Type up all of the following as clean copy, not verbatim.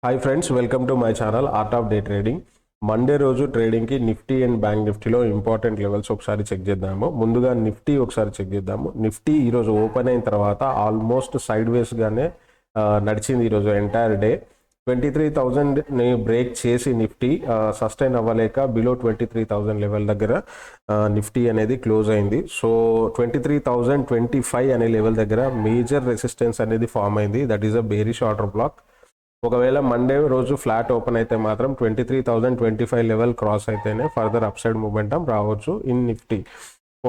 Hi friends, welcome to my channel art of day trading. Monday రోజు ట్రేడింగ్కి Nifty and bank నిఫ్టీలో important levels ఒకసారి check చేద్దాము. ముందుగా Nifty ఒకసారి చెక్ చేద్దాము. నిఫ్టీ ఈరోజు ఓపెన్ అయిన తర్వాత ఆల్మోస్ట్ సైడ్ వేస్గానే నడిచింది ఈరోజు ఎంటైర్ డే. 23,000ని బ్రేక్ చేసి నిఫ్టీ సస్టైన్ అవ్వలేక బిలో 23,000 లెవెల్ దగ్గర నిఫ్టీ అనేది క్లోజ్ అయింది. సో 23,025 అనే లెవెల్ దగ్గర మేజర్ రెసిస్టెన్స్ అనేది ఫామ్ అయింది. That is a bearish order block. ఒకవేళ మండే రోజు ఫ్లాట్ ఓపెన్ అయితే మాత్రం 23,025 లెవెల్ క్రాస్ అయితేనే ఫర్దర్ అప్సైడ్ మూమెంటం రావచ్చు ఇన్ నిఫ్టీ.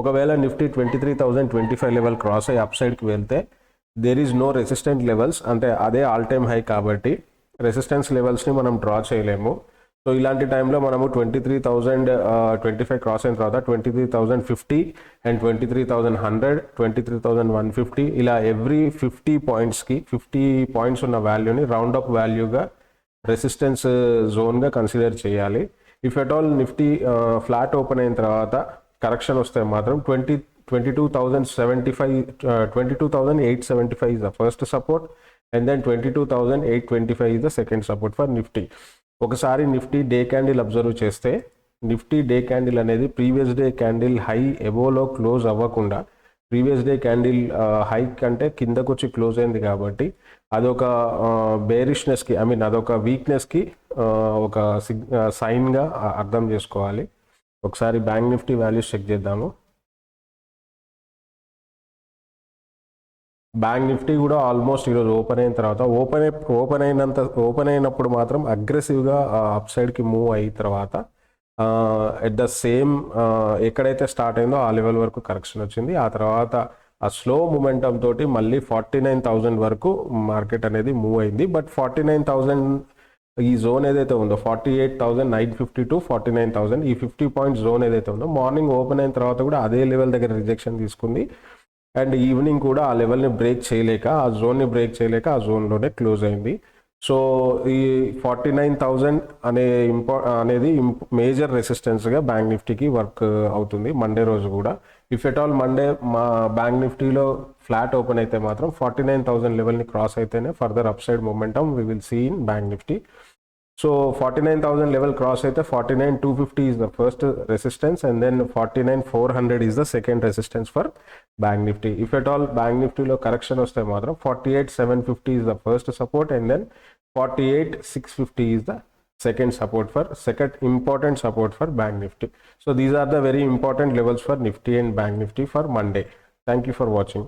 ఒకవేళ నిఫ్టీ 23,025 లెవెల్ క్రాస్ అయ్యి అప్సైడ్కి వెళ్తే there is no resistant levels, అంటే అదే ఆల్ టైమ్ హై కాబట్టి రెసిస్టెన్స్ లెవెల్స్ని మనం డ్రా చేయలేము. సో ఇలాంటి టైంలో మనము 23,025 క్రాస్ అయిన తర్వాత 23,050 అండ్ 23,100, 23,150 ఇలా ఎవ్రీ 50 పాయింట్స్కి 50 పాయింట్స్ ఉన్న వాల్యూని రౌండ్ అప్ వాల్యూగా రెసిస్టెన్స్ జోన్గా కన్సిడర్ చేయాలి. If at all Nifty flat open అయిన తర్వాత కరెక్షన్ వస్తే మాత్రం 22,875 is the first support and then 22,825 is the second support for Nifty. ఒకసారి నిఫ్టీ డే క్యాండిల్ అబ్జర్వ్ చేస్తే నిఫ్టీ డే క్యాండిల్ అనేది ప్రీవియస్ డే క్యాండిల్ హై ఎబోలో close అవ్వకుండా previous day candle high కంటే కిందకు వచ్చి క్లోజ్ అయింది కాబట్టి అదొక బేరిష్నెస్కి అదొక వీక్నెస్కి ఒక సైన్గా అర్థం చేసుకోవాలి. ఒకసారి బ్యాంక్ నిఫ్టీ వాల్యూస్ చెక్ చేద్దాము. బ్యాంక్ నిఫ్టీ కూడా ఆల్మోస్ట్ ఈరోజు ఓపెన్ అయిన తర్వాత ఓపెన్ అయినప్పుడు మాత్రం అగ్రెసివ్గా అప్ సైడ్కి మూవ్ అయిన తర్వాత ఎట్ ద సేమ్ ఎక్కడైతే స్టార్ట్ అయిందో ఆ లెవెల్ వరకు కరెక్షన్ వచ్చింది. ఆ తర్వాత ఆ స్లో మూమెంటం తోటి మళ్ళీ 49,000 వరకు మార్కెట్ అనేది మూవ్ అయింది. బట్ 49,000 ఈ జోన్ ఏదైతే ఉందో 48,950 to 49,000 ఈ 50 పాయింట్ జోన్ ఏదైతే ఉందో మార్నింగ్ ఓపెన్ అయిన తర్వాత కూడా అదే లెవెల్ దగ్గర రిజెక్షన్ తీసుకుంది. అండ్ ఈవినింగ్ కూడా ఆ లెవెల్ని బ్రేక్ చేయలేక ఆ జోన్ని బ్రేక్ చేయలేక ఆ జోన్లోనే క్లోజ్ అయింది. సో ఈ 49,000 అనేది మేజర్ రెసిస్టెన్స్గా బ్యాంక్ నిఫ్టీకి వర్క్ అవుతుంది మండే రోజు కూడా. ఇఫ్ ఎట్ ఆల్ మండే మా బ్యాంక్ నిఫ్టీలో ఫ్లాట్ ఓపెన్ అయితే మాత్రం 49,000 లెవెల్ని క్రాస్ అయితేనే further upside momentum we will see in bank Nifty. So 49,000 level cross అయితే 49,250 is the first resistance and then 49,400 is the second resistance for Bank Nifty. If at all Bank Nifty లో correction వస్తే మాత్రం 48,750 is the first support and then 48,650 is the second important support for Bank Nifty. So these are the very important levels for Nifty and Bank Nifty for Monday. Thank you for watching.